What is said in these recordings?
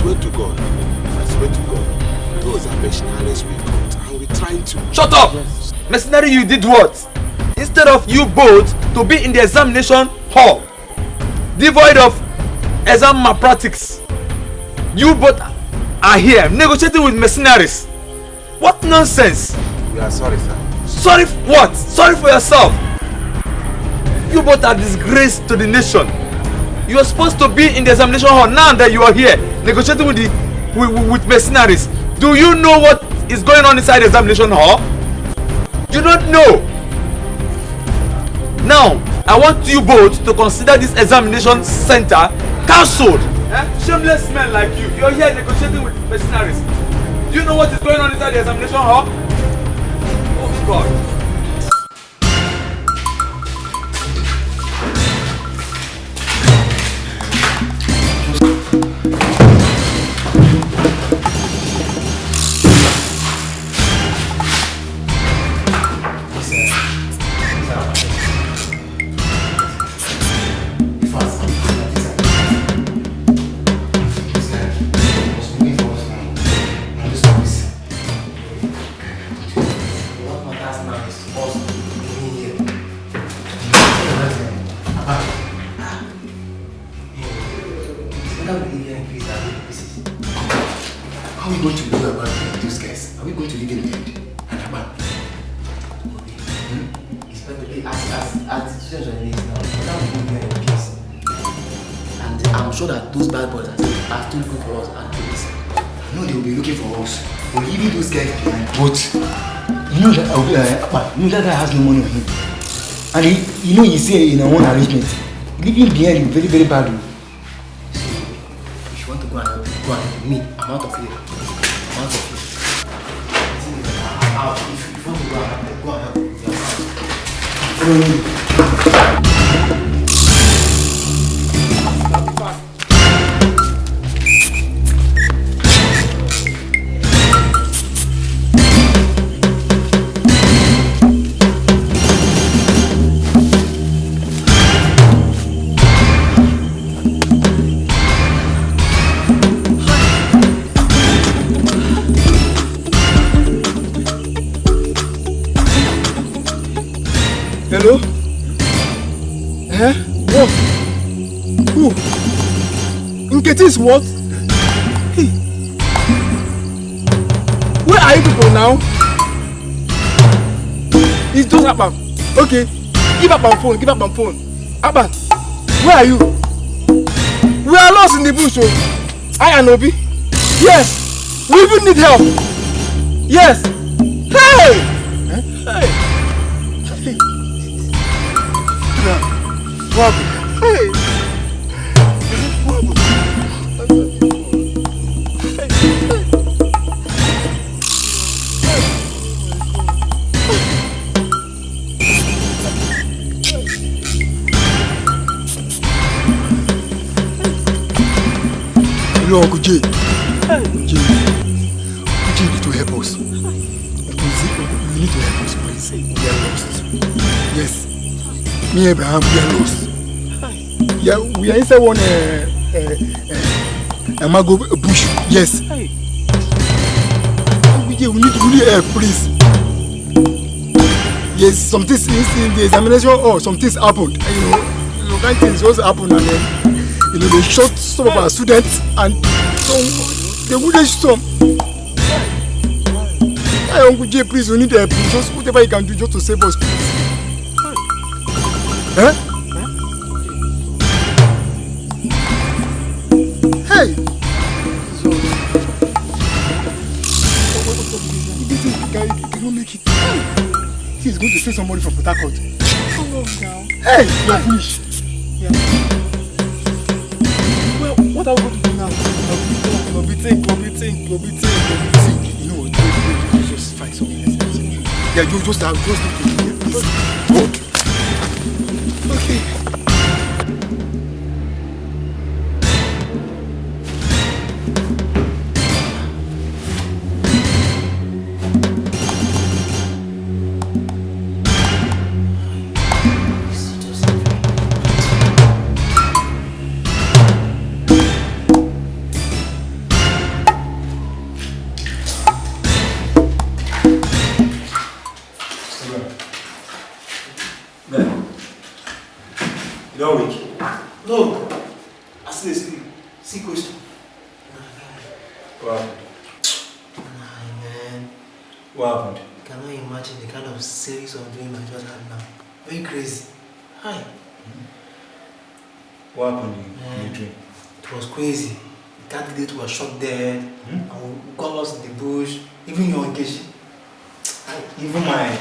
swear to God, those are mercenaries we got and we're trying to... Shut up! Yes. Mercenary, you did what? Instead of you both to be in the examination hall, devoid of exam malpractice, you both are here negotiating with mercenaries. What nonsense! We are sorry, sir. Sorry what? Sorry for yourself. You both are disgrace to the nation. You are supposed to be in the examination hall. Now that you are here negotiating with mercenaries, do you know what is going on inside the examination hall? You don't know. Now I want you both to consider this examination center cancelled. Shameless men like you, you're here negotiating with mercenaries. Do you know what is going on inside the examination hall? Oh God. That guy has no money on him. And he's here in our own arrangement. Living behind him very, very bad. So, if you want to go and help me, I'm out of here. I'm out of here. If you want to go and help me, you're out. Follow me. Hello? What? Who? Nketis what? Hey. Where are you people now? It's just Abba. Okay. Give up my phone. Abba, where are you? We are lost in the bush. I and Obi. Yes. We even need help. Yes. Hey! Hey! What? Hey! Hello, Uncle J. J, you need to help us. You need to help us, please. We are lost. Yes. Me and Abraham, we are lost. Yeah, we are inside one mango bush. Yes. We need help, please. Yes, something is in the examination or something's happened. Kind things also happened, and then they shot some of our students and they wouldn't some. Hey, Uncle J, please, we need help. Just whatever you can do just to save us, please. Huh? Hey! So, this is the guy, he cannot make it. He's going to send somebody from Port Harcourt. Come on now. Hey! You're finished. Yeah. Well, what are we going to do now? We'll be think. You know what? Just find something else. Yeah, you just need to do it. Okay. See, Coach. What happened? Nah, man. What happened? Can I imagine the kind of series of dreams I just had now? Very crazy. Hi. What happened in your dream? It was crazy. The candidate was shot dead, and we got lost in the bush. Even your engagement. Even my...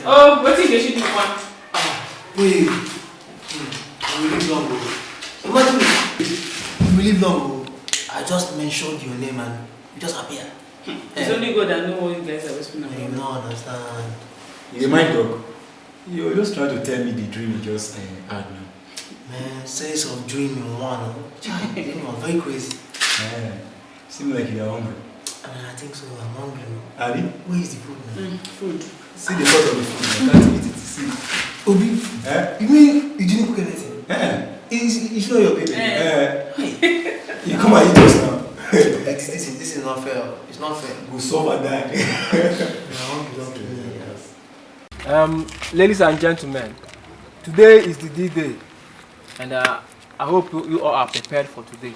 Oh, what did you do one? Wait. We live long ago. Imagine we live long ago. I just mentioned your name and you just appeared. It's only God that knows what you guys are whispering about. You don't understand. You mind dog? You're just trying to tell me the dream you just had now. Man, series of dream in one. It was very crazy. Seems like you are hungry. I think so. I'm hungry. Abi? Where is the food now? Food. See the pot of the food. I can't eat it. See. Obi, you mean you didn't cook anything? It's not your baby. You come and eat us now. This is not fair. It's not fair. Go suffer die. Ladies and gentlemen, today is the D-Day, and I hope you all are prepared for today.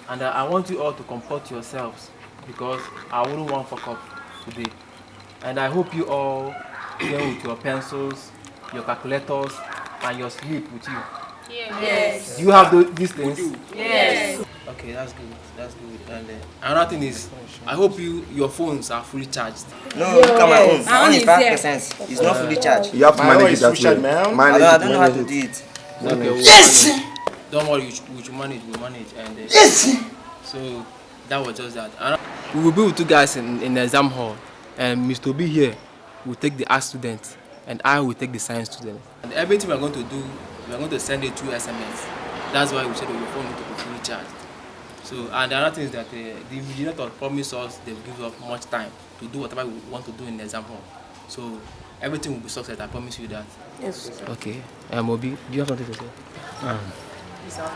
And I want you all to comport yourselves because I wouldn't want to fuck up today. And I hope you all came with your pencils, your calculators, and your sleep with you. Yes. Do you have these things? Yes. Okay, that's good. That's good. And another thing is, I hope your phones are fully charged. No, look at my own. My own is 5%. It's not fully charged. You have to manage it that way. I don't know how to do it. Okay, Yes! Don't worry, we should manage. We'll manage. And Yes! so that was just that. And we will be with you guys in the exam hall. And Mr. B here will take the art student, and I will take the science student. And everything we're going to do, we're going to send it through SMS. That's why we said that your phone need to be fully charged. So, and the other thing is that the invigilator promised us they will give us much time to do whatever we want to do in the exam hall. So everything will be success. I promise you that. Yes. Okay. Obi, do you have something to say?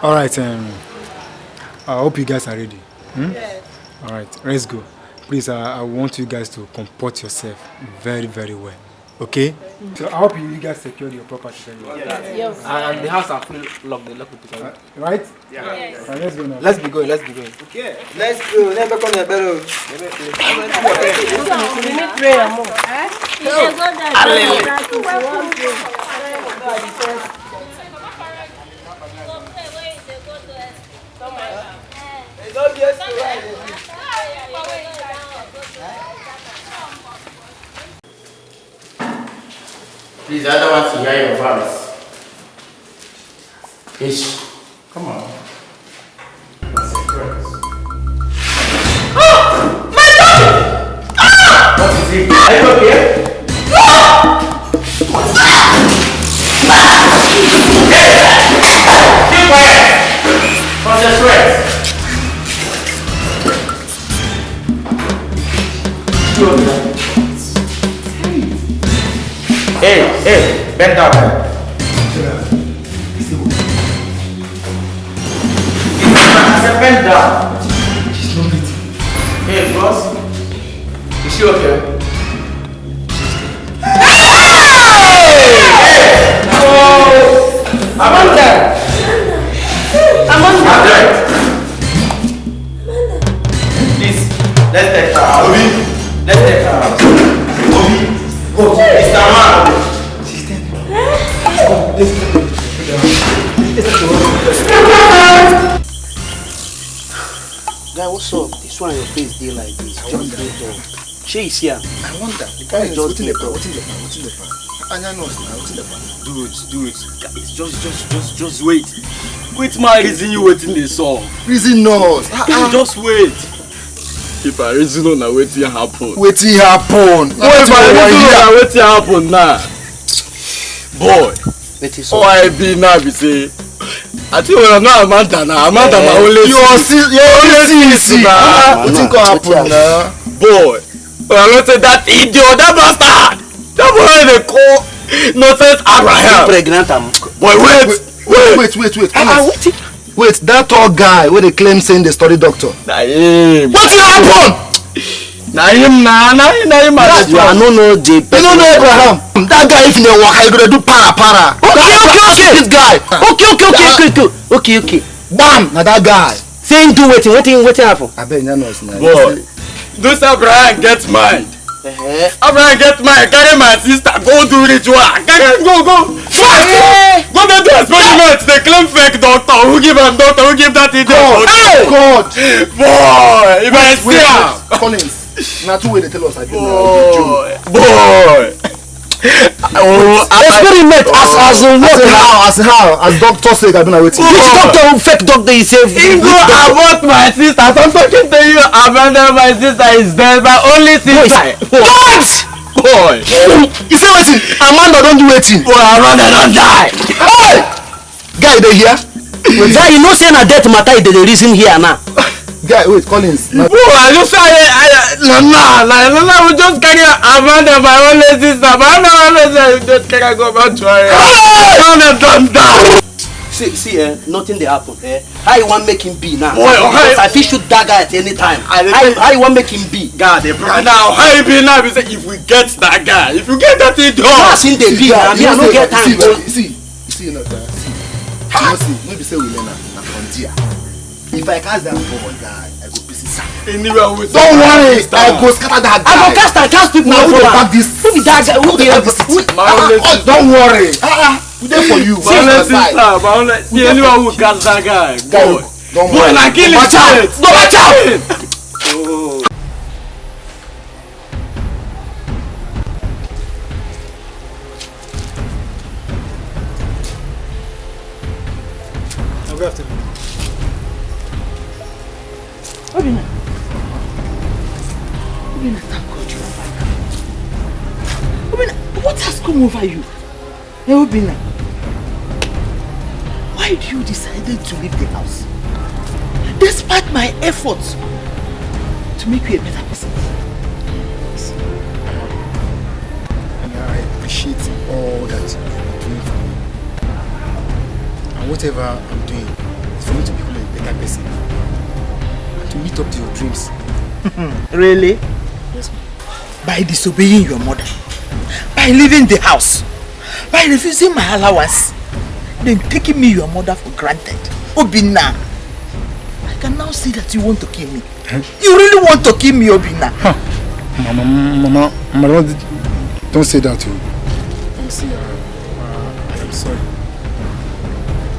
All right. I hope you guys are ready. Yes. All right. Let's go. Please, I want you guys to comport yourself very, very well. Okay? So I hope you guys secure your property very well. Yes. And the house are fully locked. The lock will take away. Right? Yes. Right, let's go now. Let's be going. Okay. Let's go. Never come here, better. We need prayer more. Please, I don't want to hear your voice. Ish. Come on. Oh! My God! Ah! What is it? Are you okay? Keep quiet! Concentrate! Hey, bend down. I said bend down. She's not breathing. Hey, boss. Is she okay? Hey! No! Amanda! Please, let's take her out. Let's take her out. Go, Mr. Man. Guy, what's up? This one on your face day like this. Just wait up. She is here. I wonder. The guy is what's in the pan? Anya knows now. What's in the pan? Do it. Guys, just wait. Wait, my reason you waiting the song. Reason knows. Just wait. If I reason on wetin happen. Wetin happen? If I reason on wetin happen now. Boy. I be now be say. I think when I'm not Amanda now. Amanda my only sis. Your only sis. Wetin go happen now? Boy. When I not say that idiot, that bastard. That boy dey call nonsense Abraham. Pregnant am. Boy, wait. Wait, that tall guy where they claim saying they study doctor. Na him. What happen? Na him. You are no the person. You don't know Abraham. That guy if you know what, he gonna do para. Okay. This guy. Okay. Bam! Now that guy. Saying do waiting happen. I bet you know it's nice. Boy, this Abraham get mine. Abraham get mine. Carry my sister. Go do ritual. Go. Fuck! Go there do experiment. They claim fake doctor. Who give him doctor? Who give that idiot? God. Boy, if I see him. Collins. Now two way they tell us I Boy. Experiment as in what? How? As doctor say I don't know waiting. Which doctor? Fake doctor is safe. Ingo about my sister. I'm talking to you. Abandon my sister is dead. My only sister. What? Boy. You say waiting. Amanda don't do waiting. Boy, Amanda don't die. Hey! Guy they here? Guy, you know say na death matter is the reason here now. Guy, wait, Collins. Boy, I just say we just carry Amanda, my only sister. My only sister just carry go back to her. Amanda don't die. See, nothing they happen. How you want make him be now? Boy, because I fit shoot that guy at any time. How you want make him be? God, now how you be now? We say if we get that guy, if you get that thing done. I seen the be now. Me I no get time. See, you know that. See, maybe say we learn a frontier. If I cast that boy guy, I go piss his sack. Anywhere we don't worry, I go scatter that guy. I go cast people now. Who back this? Who be that guy? Who be that? Don't worry. We there for you. My only sister, see anyone who cast that guy. Boy, na kill him straight. Go back out. Good afternoon. Obina, thank God you are back. Obina, what has come over you? Hey, Obina, why did you decide to leave the house? Despite my efforts to make you a better person. I appreciate all that you're doing for me. And whatever I'm doing is for me to become a better person. To meet up to your dreams. Really? Yes, ma'am. By disobeying your mother, by leaving the house, by refusing my allowance, then taking me your mother for granted. Obina, I can now see that you want to kill me. Huh? You really want to kill me, Obina? Huh. Mama, don't say that to me. See, I am sorry.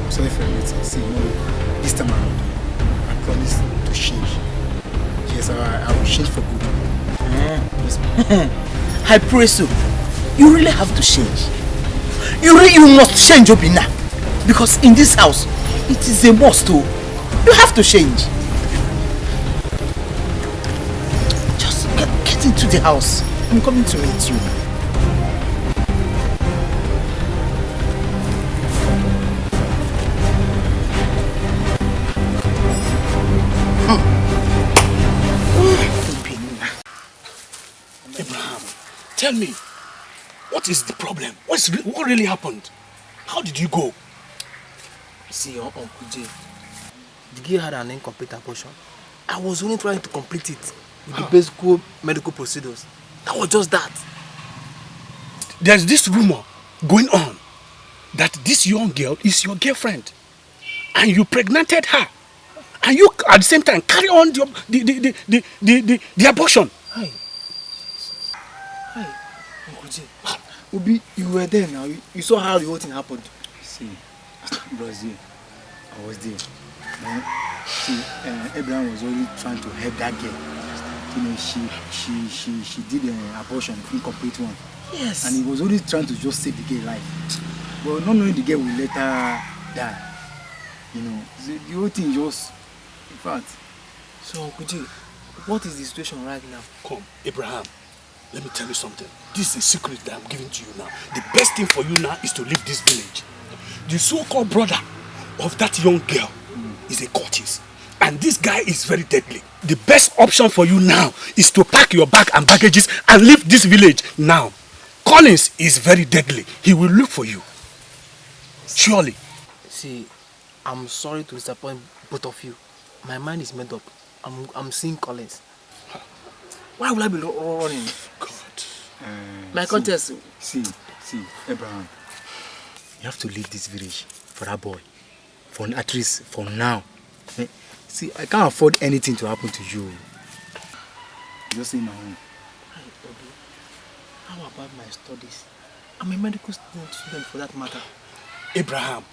I'm sorry for everything. See, this time around, I promise to change. Yes, I will change for good. Yes, ma'am. I pray so. You really have to change. You must change, Obina. Because in this house, it is a must. You have to change. Just get into the house. I'm coming to meet you. Abraham, tell me, what is the problem? What really happened? How did you go? See, Uncle J, the girl had an incomplete abortion. I was only trying to complete it with the basic medical procedures. That was just that. There's this rumor going on that this young girl is your girlfriend, and you pregnanted her, and you at the same time carry on the abortion. Hi, Uncle J. Obi, you were there now. You saw how the whole thing happened. See, Brazil, I was there. See, Abraham was only trying to help that girl. You know, she did an abortion, incomplete one. Yes. And he was only trying to just save the girl life. But not knowing the girl will let her die. You know, the whole thing just, in fact. So, Uncle J, what is the situation right now? Come, Abraham, let me tell you something. This is a secret that I'm giving to you now. The best thing for you now is to leave this village. The so-called brother of that young girl is a cultist. And this guy is very deadly. The best option for you now is to pack your bag and baggages and leave this village now. Collins is very deadly. He will look for you. Surely. See, I'm sorry to disappoint both of you. My mind is made up. I'm seeing Collins. Why will I be running? God. My contest. See, Abraham. You have to leave this village for that boy. For at least for now. See, I can't afford anything to happen to you. Just in my home. How about my studies? I'm a medical student for that matter. Abraham,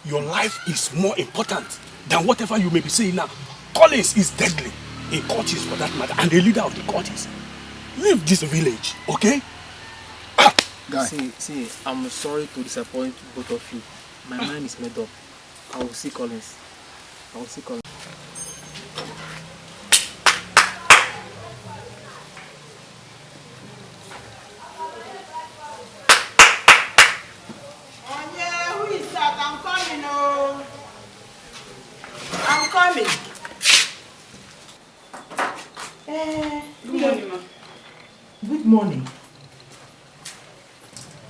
your life is more important than whatever you may be saying now. Collins is Dêadly, a courtist for that matter, and the leader of the courtist. Leave this village, okay? Guy. See, I'm sorry to disappoint both of you. My mind is made up. I will see Collins. I'm coming. Good morning, ma. Good morning.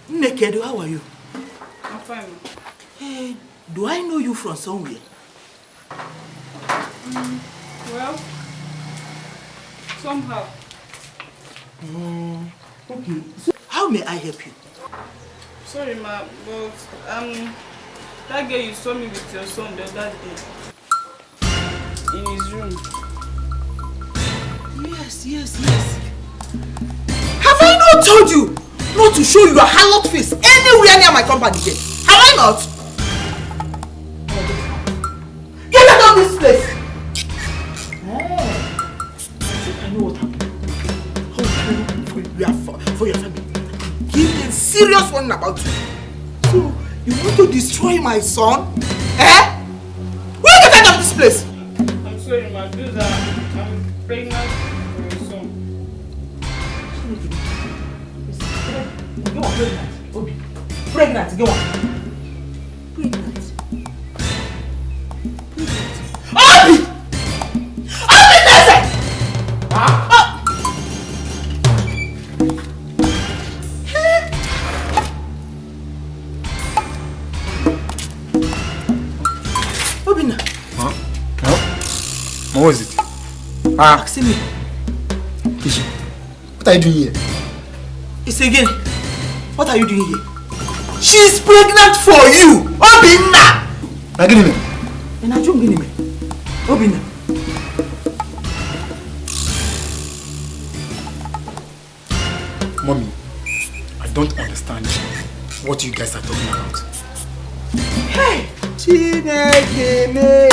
Naked, how are you? I'm fine, ma. Hey, do I know you from somewhere? Well, somehow. Okay. So, how may I help you? Sorry, ma, but that girl you saw me with your son the other day in his room. Yes. Have I not told you not to show your harlot face anywhere near my compound again? Have I not? Get out of this place! I know what happened. How terrible for your family. Give them serious warning about you. So, you want to destroy my son? Where get out of this place? I'm sorry, ma. I'm pregnant for your son. Go on, pregnant. Obi. Pregnant, go on. Pregnant. Obi! Obi, listen! Obina. Huh? No? What was it? Ask me. Kishi, what are you doing here? It's again. What are you doing here? She's pregnant for you! Obina! Naginime. Obina. Mommy, I don't understand what you guys are talking about. Hey! Chineke me!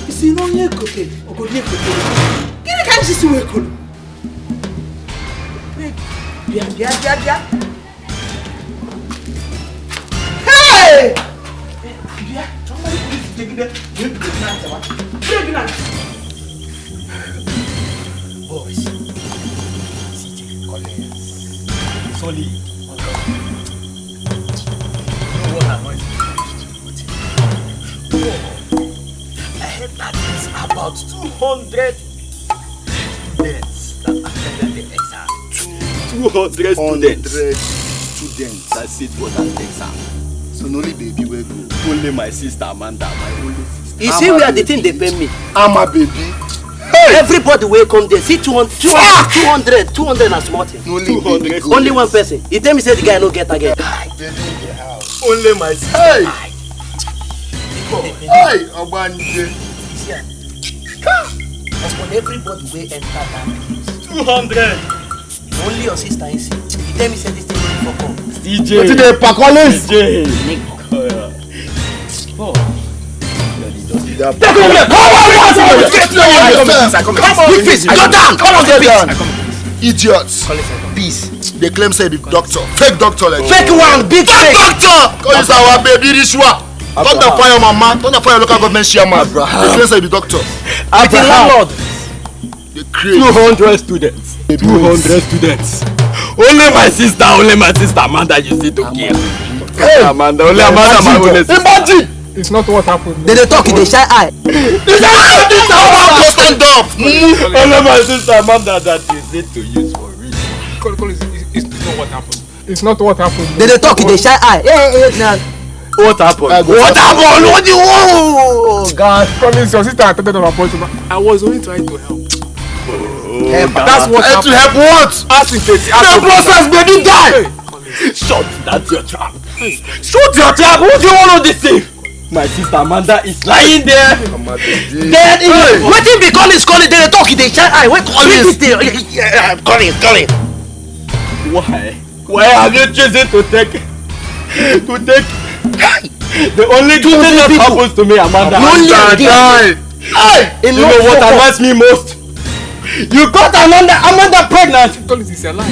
Isi no nye kote, ogodie kote. Gini kan jisi we kolo? Bia. Hey! Bia, somebody please take it. Pregnant. Boys, CJ, Collins, Solly. I heard that it's about 200 students that attended the exam. 200 students that sit for that exam. So only baby will go. Only my sister Amanda, my only sister. You see where the thing they pay me? I'm a baby. Hey. Everybody will come there. See 200 and small thing. Only one person. He tell me say the guy no get again. Only my sister. Hey! Hey! Obanje. As for everybody will enter that place. 200. Only your sister is it. He tell me say this thing will come. DJ. DJ Pacolis. DJ. Oh. Idiots. Peace. They claim say the doctor. Fake doctor like fake one, big fake doctor. Cause our baby Rishwa. Don't fire mama. Don't fire local government chairman. They claim say the doctor. Abraham. They create 200 students. 200 students. Only my sister Amanda you see to kill. Hey, Amanda, only Amanda my only sister. Imagine. It's not what happened. They talk in the shy eye. Stand up. Only my sister Amanda that is it to use for real. It's not what happened. It's not what happened. They talk in the shy eye. What happened? What happened? Oh God. Collins, your sister attended an abortion. I was only trying to help. That's what happened. To help what? The process, baby, die! Shut that your trap. Shut your trap. Who do you want to deceive? My sister Amanda is lying there. Dead in it. What if they calling? They talk. They shine eye. Wait, calling. Why have you chosen to take the only thing that happens to me, Amanda? You know what annoys me most? You got Amanda pregnant. Shut up, this guy lie.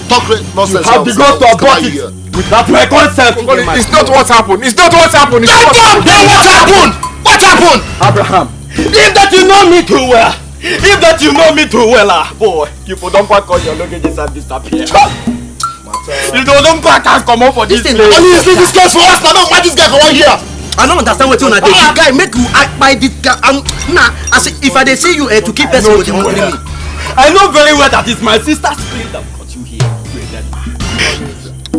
Talk nonsense. You have the guts to abort it without my consent. It's not what happened. Shut up! Then what happened? What happened? Abraham, if that you know me too well, boy, you don't quite call your luggages and disappear. You don't quite come up for this thing. Honestly, this guy for us. Now, why this guy go on here? I don't understand what you want to do. Guy, make you act by this guy. Nah, I say if I dey see you to keep person with you, I know very well that it's my sister's spirit that brought you here.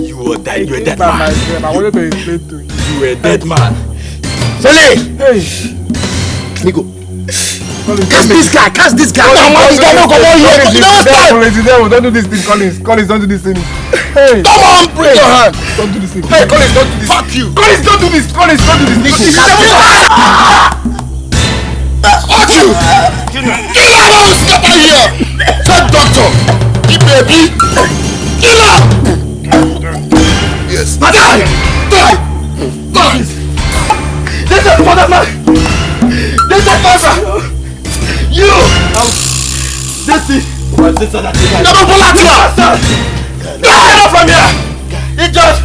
You are dead. You're a dead man. I wanted to explain to you. You are a dead man. Sole! Hey! Nico. Catch this guy! This guy no come on here! Don't do this thing, Collins. Collins, don't do this thing. Hey! Come on, bring your hand! Don't do this thing. Hey, Collins, don't do this. Fuck you! Collins, don't do this! Fuck you! Get out! Step out here! Take doctor! Keep baby! Get out! Yes. Die! This is for the man! You! This is my sister that you Never pull out here! Get out from here! It just